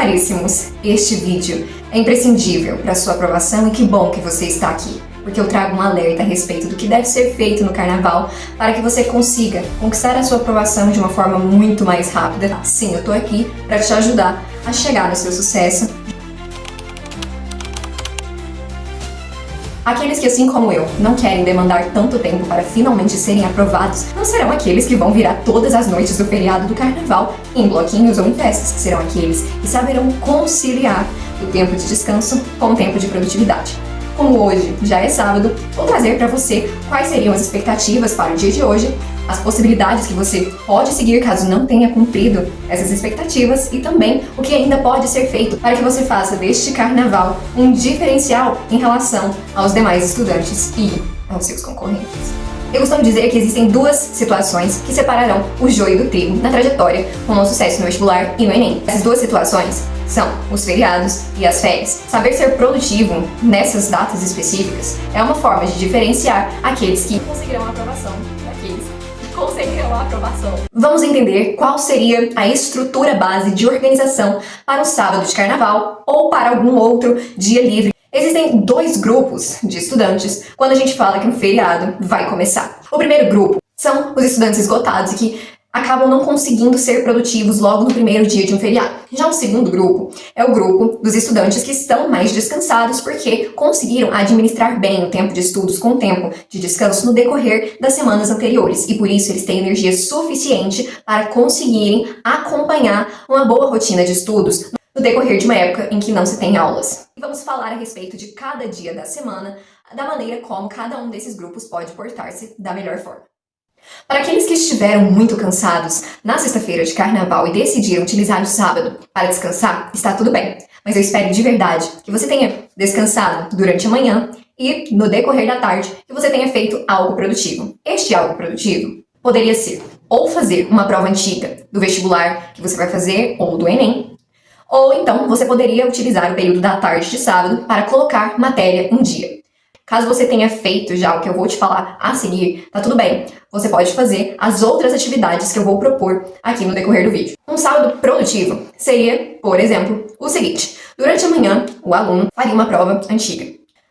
caríssimos, este vídeo é imprescindível para sua aprovação e que bom que você está aqui, porque eu trago um alerta a respeito do que deve ser feito no carnaval para que você consiga conquistar a sua aprovação de uma forma muito mais rápida. Sim, eu tô aqui para te ajudar a chegar no seu sucesso. Aqueles que, assim como eu, não querem demandar tanto tempo para finalmente serem aprovados, não serão aqueles que vão virar todas as noites do feriado do carnaval em bloquinhos ou em festas, serão aqueles que saberão conciliar o tempo de descanso com o tempo de produtividade. Como hoje já é sábado, vou trazer para você quais seriam as expectativas para o dia de hoje, as possibilidades que você pode seguir caso não tenha cumprido essas expectativas e também o que ainda pode ser feito para que você faça deste carnaval um diferencial em relação aos demais estudantes e aos seus concorrentes. Eu costumo dizer que existem duas situações que separarão o joio do trigo na trajetória com o sucesso no vestibular e no Enem. Essas duas situações são os feriados e as férias. Saber ser produtivo nessas datas específicas é uma forma de diferenciar aqueles que conseguirão a aprovação daqueles que conseguirão a aprovação. Vamos entender qual seria a estrutura base de organização para um sábado de carnaval ou para algum outro dia livre. Existem dois grupos de estudantes quando a gente fala que um feriado vai começar. O primeiro grupo são os estudantes esgotados e que acabam não conseguindo ser produtivos logo no primeiro dia de um feriado. Já o segundo grupo é o grupo dos estudantes que estão mais descansados porque conseguiram administrar bem o tempo de estudos com o tempo de descanso no decorrer das semanas anteriores e por isso eles têm energia suficiente para conseguirem acompanhar uma boa rotina de estudos no decorrer de uma época em que não se tem aulas. E vamos falar a respeito de cada dia da semana, da maneira como cada um desses grupos pode portar-se da melhor forma. Para aqueles que estiveram muito cansados na sexta-feira de carnaval e decidiram utilizar o sábado para descansar, está tudo bem. Mas eu espero de verdade que você tenha descansado durante a manhã e no decorrer da tarde que você tenha feito algo produtivo. Este algo produtivo poderia ser ou fazer uma prova antiga do vestibular que você vai fazer ou do Enem, ou então você poderia utilizar o período da tarde de sábado para colocar matéria em dia. Caso você tenha feito já o que eu vou te falar a seguir, tá tudo bem. Você pode fazer as outras atividades que eu vou propor aqui no decorrer do vídeo. Um sábado produtivo seria, por exemplo, o seguinte. Durante a manhã, o aluno faria uma prova antiga.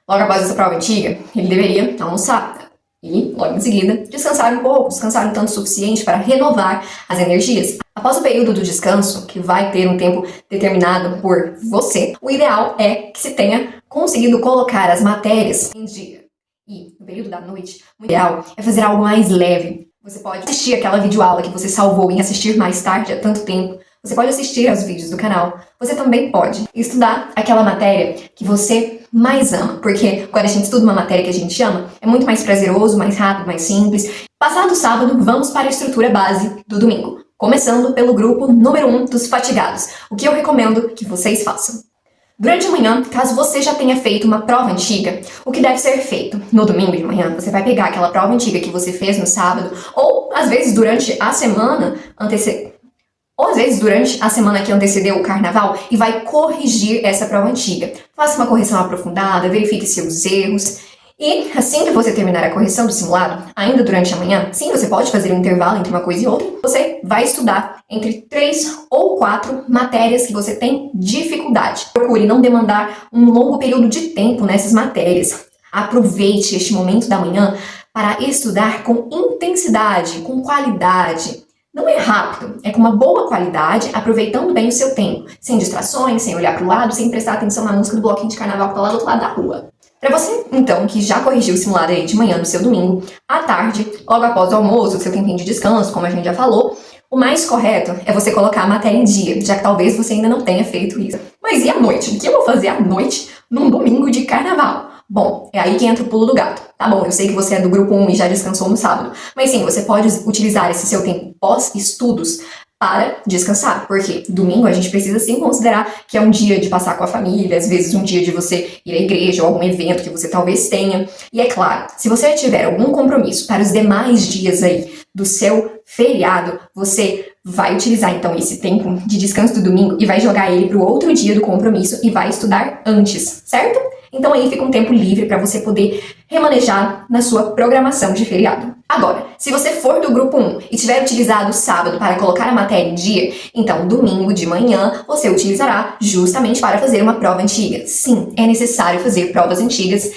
Logo após essa prova antiga, ele deveria almoçar e, logo em seguida, descansar um pouco, descansar um tanto suficiente para renovar as energias. Após o período do descanso, que vai ter um tempo determinado por você, o ideal é que se tenha conseguido colocar as matérias em dia. E no período da noite, o ideal é fazer algo mais leve. Você pode assistir aquela videoaula que você salvou em assistir mais tarde há tanto tempo. Você pode assistir aos vídeos do canal. Você também pode estudar aquela matéria que você mais ama. Porque quando a gente estuda uma matéria que a gente ama, é muito mais prazeroso, mais rápido, mais simples. Passado o sábado, vamos para a estrutura base do domingo. Começando pelo grupo número 1 dos fatigados. O que eu recomendo que vocês façam. Durante a manhã, caso você já tenha feito uma prova antiga, o que deve ser feito? No domingo de manhã, você vai pegar aquela prova antiga que você fez no sábado, ou às vezes durante a semana que antecedeu o carnaval e vai corrigir essa prova antiga. Faça uma correção aprofundada, verifique seus erros. E assim que você terminar a correção do simulado, ainda durante a manhã, sim, você pode fazer um intervalo entre uma coisa e outra, você vai estudar entre 3 ou 4 matérias que você tem dificuldade. Procure não demandar um longo período de tempo nessas matérias. Aproveite este momento da manhã para estudar com intensidade, com qualidade. Não é rápido, é com uma boa qualidade, aproveitando bem o seu tempo, sem distrações, sem olhar para o lado, sem prestar atenção na música do bloquinho de carnaval que está lá do outro lado da rua. Para você, então, que já corrigiu o simulado aí de manhã no seu domingo, à tarde, logo após o almoço, o seu tempinho de descanso, como a gente já falou, o mais correto é você colocar a matéria em dia, já que talvez você ainda não tenha feito isso. Mas e à noite? O que eu vou fazer à noite num domingo de carnaval? Bom, é aí que entra o pulo do gato. Tá bom, eu sei que você é do grupo 1 e já descansou no sábado, mas sim, você pode utilizar esse seu tempo pós-estudos para descansar, porque domingo a gente precisa sim considerar que é um dia de passar com a família, às vezes um dia de você ir à igreja ou algum evento que você talvez tenha. E é claro, se você tiver algum compromisso para os demais dias aí do seu feriado, você vai utilizar então esse tempo de descanso do domingo e vai jogar ele para o outro dia do compromisso e vai estudar antes, certo? Então aí fica um tempo livre para você poder remanejar na sua programação de feriado. Agora, se você for do grupo 1 e tiver utilizado o sábado para colocar a matéria em dia, então domingo de manhã você utilizará justamente para fazer uma prova antiga. Sim, é necessário fazer provas antigas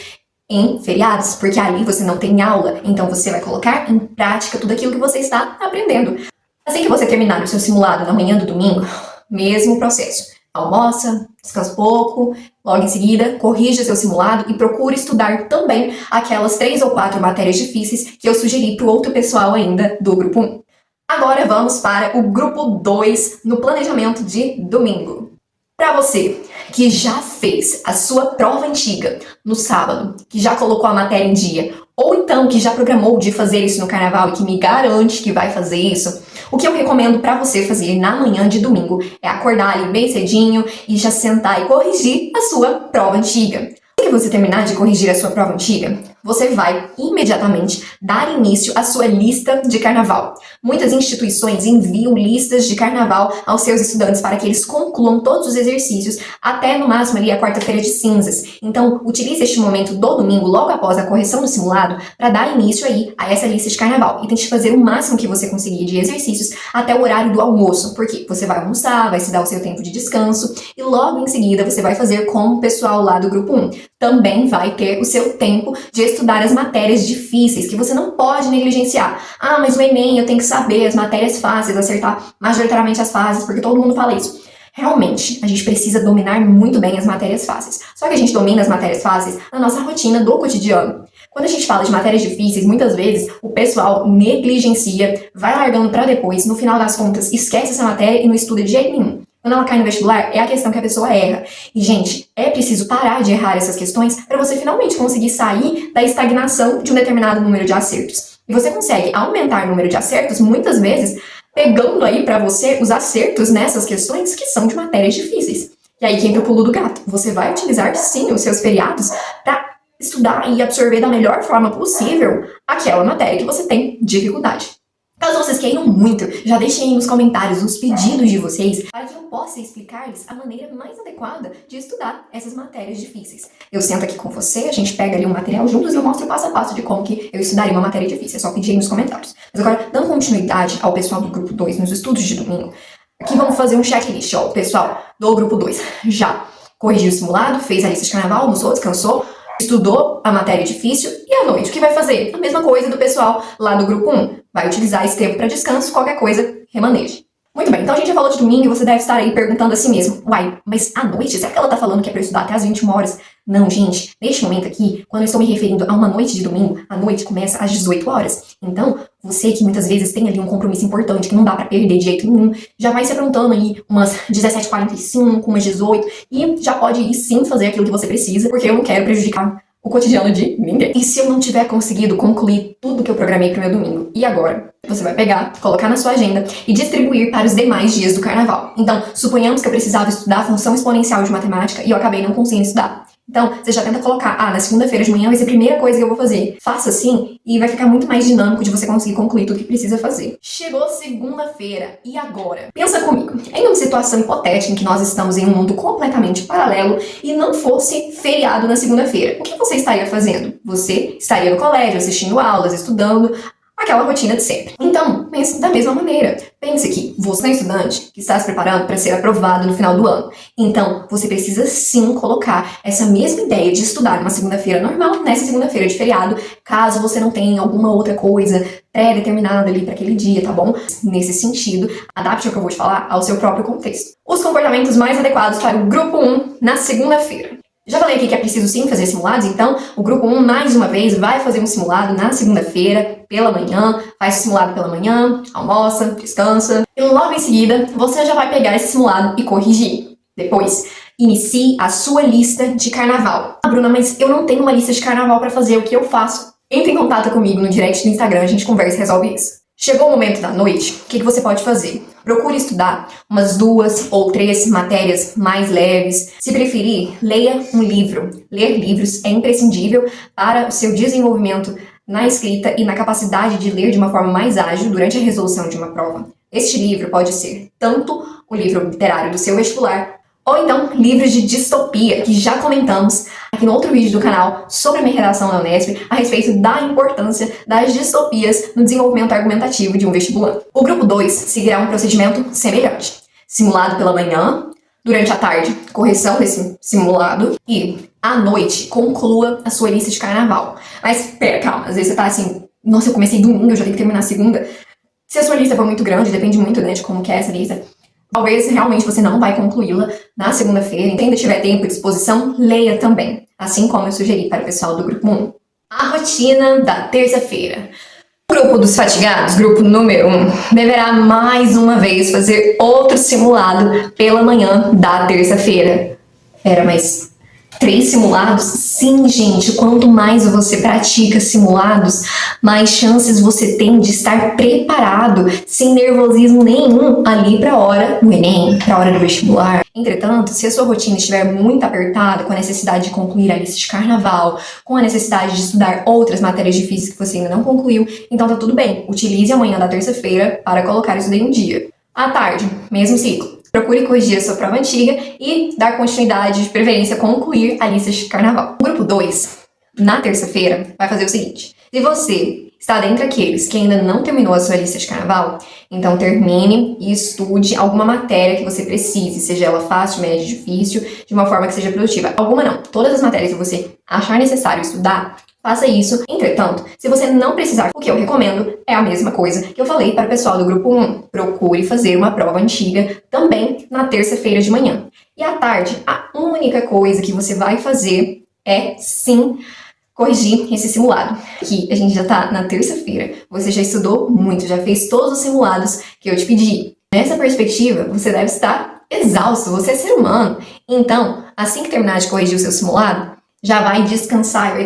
em feriados, porque ali você não tem aula, então você vai colocar em prática tudo aquilo que você está aprendendo. Assim que você terminar o seu simulado na manhã do domingo, mesmo processo. Almoça, descansa um pouco, logo em seguida, corrija seu simulado e procure estudar também aquelas 3 ou 4 matérias difíceis que eu sugeri para o outro pessoal ainda do grupo 1. Agora vamos para o grupo 2 no planejamento de domingo. Para você que já fez a sua prova antiga no sábado, que já colocou a matéria em dia, ou então que já programou de fazer isso no carnaval e que me garante que vai fazer isso, o que eu recomendo para você fazer na manhã de domingo é acordar ali bem cedinho e já sentar e corrigir a sua prova antiga. Assim que você terminar de corrigir a sua prova antiga, você vai imediatamente dar início à sua lista de carnaval. Muitas instituições enviam listas de carnaval aos seus estudantes para que eles concluam todos os exercícios até no máximo ali a quarta-feira de cinzas. Então, utilize este momento do domingo, logo após a correção do simulado, para dar início aí a essa lista de carnaval. E tente fazer o máximo que você conseguir de exercícios até o horário do almoço, porque você vai almoçar, vai se dar o seu tempo de descanso e logo em seguida você vai fazer com o pessoal lá do grupo 1. Também vai ter o seu tempo de estudar as matérias difíceis, que você não pode negligenciar. Ah, mas o Enem eu tenho que saber as matérias fáceis, acertar majoritariamente as fáceis, porque todo mundo fala isso. Realmente, a gente precisa dominar muito bem as matérias fáceis. Só que a gente domina as matérias fáceis na nossa rotina do cotidiano. Quando a gente fala de matérias difíceis, muitas vezes o pessoal negligencia, vai largando para depois, no final das contas, esquece essa matéria e não estuda de jeito nenhum. Quando ela cai no vestibular, é a questão que a pessoa erra. E, gente, é preciso parar de errar essas questões para você finalmente conseguir sair da estagnação de um determinado número de acertos. E você consegue aumentar o número de acertos, muitas vezes, pegando aí para você os acertos nessas questões que são de matérias difíceis. E aí que entra o pulo do gato. Você vai utilizar, sim, os seus feriados para estudar e absorver da melhor forma possível aquela matéria que você tem dificuldade. Caso vocês queiram muito, já deixem aí nos comentários os pedidos de vocês para que eu possa explicar-lhes a maneira mais adequada de estudar essas matérias difíceis. Eu sento aqui com você, a gente pega ali um material juntos e eu mostro o passo a passo de como que eu estudaria uma matéria difícil. É só pedir aí nos comentários. Mas agora, dando continuidade ao pessoal do grupo 2 nos estudos de domingo, aqui vamos fazer um checklist, ó. O pessoal do grupo 2 já corrigiu o simulado, fez a lista de carnaval, almoçou, descansou, estudou a matéria difícil e à noite, o que vai fazer? A mesma coisa do pessoal lá do grupo 1. Vai utilizar esse tempo para descanso, qualquer coisa, remaneje. Muito bem, então a gente já falou de domingo e você deve estar aí perguntando a si mesmo: uai, mas à noite, será que ela tá falando que é para estudar até às 21 horas? Não, gente, neste momento aqui, quando eu estou me referindo a uma noite de domingo, a noite começa às 18 horas. Então, você que muitas vezes tem ali um compromisso importante que não dá para perder de jeito nenhum, já vai se aprontando aí umas 17h45, umas 18 e já pode ir sim fazer aquilo que você precisa, porque eu não quero prejudicar o cotidiano de ninguém. E se eu não tiver conseguido concluir tudo que eu programei pro meu domingo? E agora? Você vai pegar, colocar na sua agenda e distribuir para os demais dias do carnaval. Então, suponhamos que eu precisava estudar a função exponencial de matemática e eu acabei não conseguindo estudar. Então, você já tenta colocar, na segunda-feira de manhã vai ser a primeira coisa que eu vou fazer. Faça assim e vai ficar muito mais dinâmico de você conseguir concluir tudo que precisa fazer. Chegou segunda-feira, e agora? Pensa comigo, em uma situação hipotética em que nós estamos em um mundo completamente paralelo e não fosse feriado na segunda-feira, o que você estaria fazendo? Você estaria no colégio, assistindo aulas, estudando, aquela rotina de sempre. Então, pense da mesma maneira. Pense que você é um estudante que está se preparando para ser aprovado no final do ano. Então, você precisa sim colocar essa mesma ideia de estudar uma segunda-feira normal nessa segunda-feira de feriado, caso você não tenha alguma outra coisa pré-determinada ali para aquele dia, tá bom? Nesse sentido, adapte o que eu vou te falar ao seu próprio contexto. Os comportamentos mais adequados para o grupo 1 na segunda-feira. Já falei aqui que é preciso sim fazer simulados, então o grupo 1, mais uma vez, vai fazer um simulado na segunda-feira, pela manhã, faz o simulado pela manhã, almoça, descansa, e logo em seguida você já vai pegar esse simulado e corrigir. Depois, inicie a sua lista de carnaval. Ah, Bruna, mas eu não tenho uma lista de carnaval para fazer, o que eu faço? Entre em contato comigo no direct do Instagram, a gente conversa e resolve isso. Chegou o momento da noite, o que você pode fazer? Procure estudar umas 2 ou 3 matérias mais leves. Se preferir, leia um livro. Ler livros é imprescindível para o seu desenvolvimento na escrita e na capacidade de ler de uma forma mais ágil durante a resolução de uma prova. Este livro pode ser tanto o livro literário do seu vestibular, Ou então, livros de distopia, que já comentamos aqui no outro vídeo do canal sobre a minha redação na Unesp, a respeito da importância das distopias no desenvolvimento argumentativo de um vestibulando. O grupo 2 seguirá um procedimento semelhante. Simulado pela manhã, durante a tarde, correção desse simulado e à noite, conclua a sua lista de carnaval. Mas, pera, calma, às vezes você tá assim, nossa, eu comecei domingo, eu já tenho que terminar segunda. Se a sua lista for muito grande, depende muito, né, de como que é essa lista, talvez realmente você não vai concluí-la na segunda-feira. Se ainda tiver tempo e disposição, leia também, assim como eu sugeri para o pessoal do grupo 1. A rotina da terça-feira. O grupo dos fatigados, grupo número 1, deverá mais uma vez fazer outro simulado pela manhã da terça-feira. Mas 3 simulados? Sim, gente, quanto mais você pratica simulados, mais chances você tem de estar preparado, sem nervosismo nenhum, ali para a hora do Enem, para a hora do vestibular. Entretanto, se a sua rotina estiver muito apertada, com a necessidade de concluir a lista de carnaval, com a necessidade de estudar outras matérias difíceis que você ainda não concluiu, então tá tudo bem. Utilize a manhã da terça-feira para colocar isso daí em dia. À tarde, mesmo ciclo. Procure corrigir a sua prova antiga e dar continuidade, de preferência concluir a lista de carnaval. O grupo 2, na terça-feira, vai fazer o seguinte. Se você está dentre aqueles que ainda não terminou a sua lista de carnaval, então termine e estude alguma matéria que você precise, seja ela fácil, média, difícil, de uma forma que seja produtiva. Alguma não. Todas as matérias que você achar necessário estudar, faça isso. Entretanto, se você não precisar, o que eu recomendo é a mesma coisa que eu falei para o pessoal do grupo 1. Procure fazer uma prova antiga também na terça-feira de manhã. E à tarde, a única coisa que você vai fazer é, sim, corrigir esse simulado. Aqui a gente já tá na terça-feira. Você já estudou muito, já fez todos os simulados que eu te pedi. Nessa perspectiva, você deve estar exausto, você é ser humano. Então, assim que terminar de corrigir o seu simulado, já vai descansar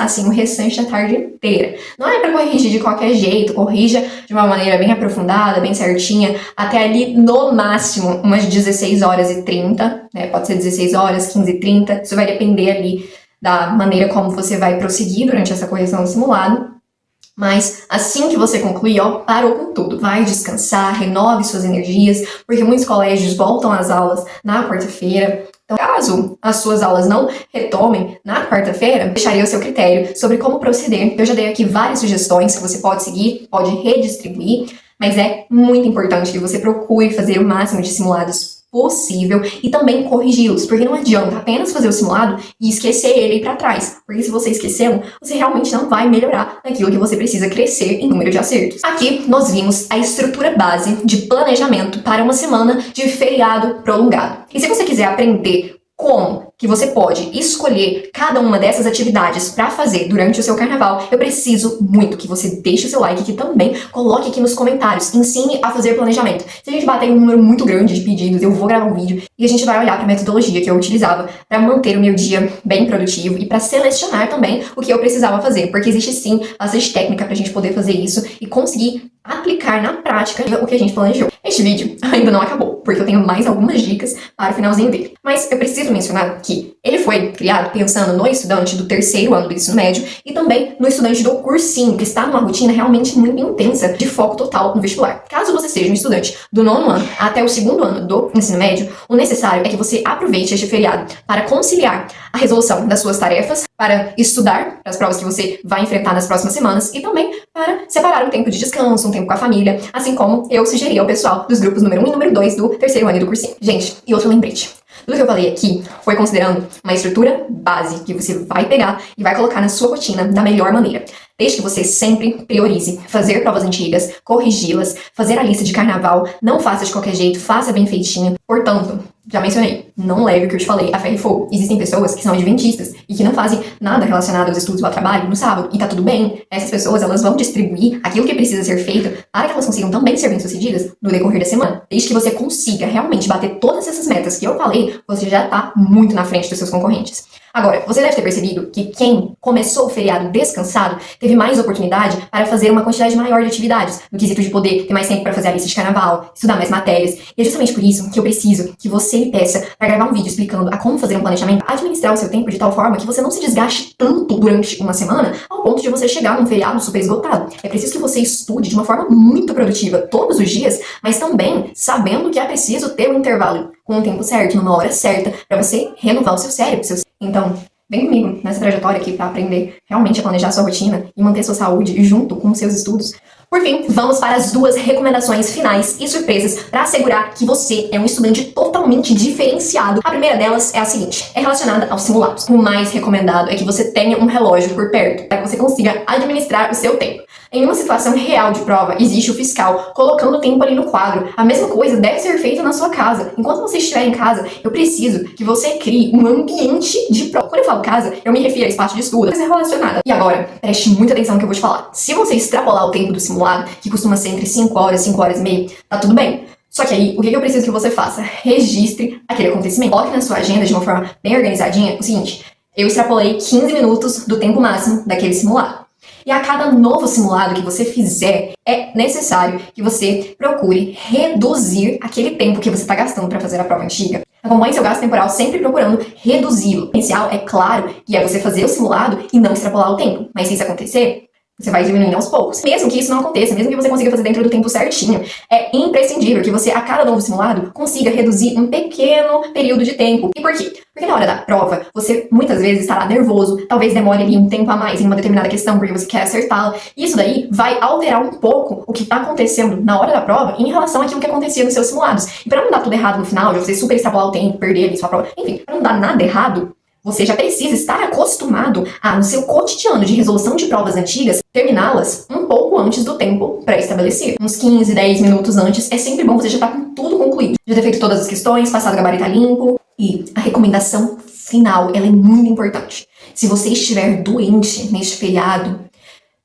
assim o restante da tarde inteira. Não é para corrigir de qualquer jeito, corrija de uma maneira bem aprofundada, bem certinha, até ali no máximo umas 16h30, né? Pode ser 16 horas, 15h30, isso vai depender ali da maneira como você vai prosseguir durante essa correção do simulado. Mas assim que você concluir, parou com tudo. Vai descansar, renove suas energias, porque muitos colégios voltam às aulas na quarta-feira. Então, caso as suas aulas não retomem na quarta-feira, deixaria o seu critério sobre como proceder. Eu já dei aqui várias sugestões que você pode seguir, pode redistribuir, mas é muito importante que você procure fazer o máximo de simulados possível e também corrigi-los, porque não adianta apenas fazer o simulado e esquecer ele para trás, porque se você esquecê-lo, você realmente não vai melhorar naquilo que você precisa crescer em número de acertos. Aqui nós vimos a estrutura base de planejamento para uma semana de feriado prolongado. E se você quiser aprender como que você pode escolher cada uma dessas atividades para fazer durante o seu carnaval, eu preciso muito que você deixe o seu like, que também coloque aqui nos comentários, ensine a fazer planejamento. Se a gente bater um número muito grande de pedidos, eu vou gravar um vídeo e a gente vai olhar para a metodologia que eu utilizava para manter o meu dia bem produtivo e para selecionar também o que eu precisava fazer, porque existe sim bastante técnica para a gente poder fazer isso e conseguir aplicar na prática o que a gente planejou. Este vídeo ainda não acabou, porque eu tenho mais algumas dicas para o finalzinho dele. Mas eu preciso mencionar que ele foi criado pensando no estudante do terceiro ano do ensino médio e também no estudante do cursinho, que está numa rotina realmente muito intensa de foco total no vestibular. Caso você seja um estudante do 9º ano até o 2º ano do ensino médio, o necessário é que você aproveite este feriado para conciliar a resolução das suas tarefas, para estudar para as provas que você vai enfrentar nas próximas semanas e também para separar um tempo de descanso, um tempo com a família, assim como eu sugeri ao pessoal dos grupos número 1 e número 2 do terceiro ano e do cursinho. Gente, e outro lembrete. Tudo que eu falei aqui foi considerando uma estrutura base que você vai pegar e vai colocar na sua rotina da melhor maneira. Desde que você sempre priorize fazer provas antigas, corrigi-las, fazer a lista de carnaval, não faça de qualquer jeito, faça bem feitinho. Portanto, já mencionei, não leve o que eu te falei a ferro e fogo. Existem pessoas que são adventistas e que não fazem nada relacionado aos estudos ou ao trabalho no sábado, e tá tudo bem. Essas pessoas, elas vão distribuir aquilo que precisa ser feito para que elas consigam também ser bem-sucedidas no decorrer da semana. Desde que você consiga realmente bater todas essas metas que eu falei, você já tá muito na frente dos seus concorrentes. Agora, você deve ter percebido que quem começou o feriado descansado teve mais oportunidade para fazer uma quantidade maior de atividades, no quesito de poder ter mais tempo para fazer a lista de carnaval, estudar mais matérias. E é justamente por isso que eu preciso que você me peça para gravar um vídeo explicando a como fazer um planejamento, administrar o seu tempo de tal forma que você não se desgaste tanto durante uma semana ao ponto de você chegar num feriado super esgotado. É preciso que você estude de uma forma muito produtiva todos os dias, mas também sabendo que é preciso ter um intervalo com o tempo certo, numa hora certa, para você renovar o seu cérebro. Então, vem comigo nessa trajetória aqui para aprender realmente a planejar sua rotina e manter sua saúde junto com os seus estudos. Por fim, vamos para as 2 recomendações finais e surpresas para assegurar que você é um estudante totalmente diferenciado. A primeira delas é a seguinte, é relacionada aos simulados. O mais recomendado é que você tenha um relógio por perto, para que você consiga administrar o seu tempo. Em uma situação real de prova, existe o fiscal colocando o tempo ali no quadro. A mesma coisa deve ser feita na sua casa. Enquanto você estiver em casa, eu preciso que você crie um ambiente de prova. Quando eu falo casa, eu me refiro a espaço de estudo, mas é relacionada. E agora, preste muita atenção no que eu vou te falar. Se você extrapolar o tempo do simulado, que costuma ser entre 5 horas e 5 horas e meia, tá tudo bem. Só que aí, o que eu preciso que você faça? Registre aquele acontecimento. Coloque na sua agenda de uma forma bem organizadinha o seguinte, eu extrapolei 15 minutos do tempo máximo daquele simulado. E a cada novo simulado que você fizer, é necessário que você procure reduzir aquele tempo que você está gastando para fazer a prova antiga. Acompanhe seu gasto temporal sempre procurando reduzi-lo. O essencial, é claro, que é você fazer o simulado e não extrapolar o tempo. Mas se isso acontecer, você vai diminuindo aos poucos. Mesmo que isso não aconteça, mesmo que você consiga fazer dentro do tempo certinho, é imprescindível que você, a cada novo simulado, consiga reduzir um pequeno período de tempo. E por quê? Porque na hora da prova, você muitas vezes estará nervoso, talvez demore ali um tempo a mais em uma determinada questão porque você quer acertá-la. E isso daí vai alterar um pouco o que está acontecendo na hora da prova em relação àquilo que acontecia nos seus simulados. E para não dar tudo errado no final, de você super extrapolar o tempo, perder ali sua prova, enfim, para não dar nada errado, você já precisa estar acostumado a, no seu cotidiano de resolução de provas antigas, terminá-las um pouco antes do tempo pré-estabelecido. Uns 15, 10 minutos antes, é sempre bom você já estar com tudo concluído. Já ter feito todas as questões, passado o gabarito a limpo. E a recomendação final, ela é muito importante. Se você estiver doente neste feriado, o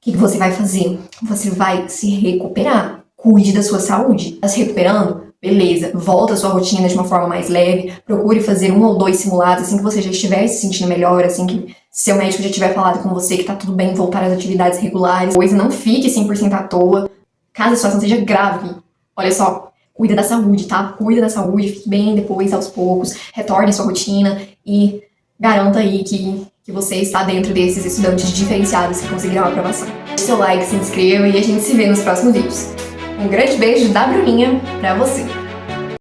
que você vai fazer? Você vai se recuperar. Cuide da sua saúde. Tá se recuperando? Beleza, volta à sua rotina de uma forma mais leve, procure fazer 1 ou 2 simulados assim que você já estiver se sentindo melhor, assim que seu médico já tiver falado com você que tá tudo bem voltar às atividades regulares, pois não fique 100% à toa, caso a situação seja grave. Olha só, cuida da saúde, tá? Cuida da saúde, fique bem depois, aos poucos, retorne à sua rotina e garanta aí que você está dentro desses estudantes diferenciados que conseguirão a aprovação. Deixe seu like, se inscreva e a gente se vê nos próximos vídeos. Um grande beijo da Bruninha pra você!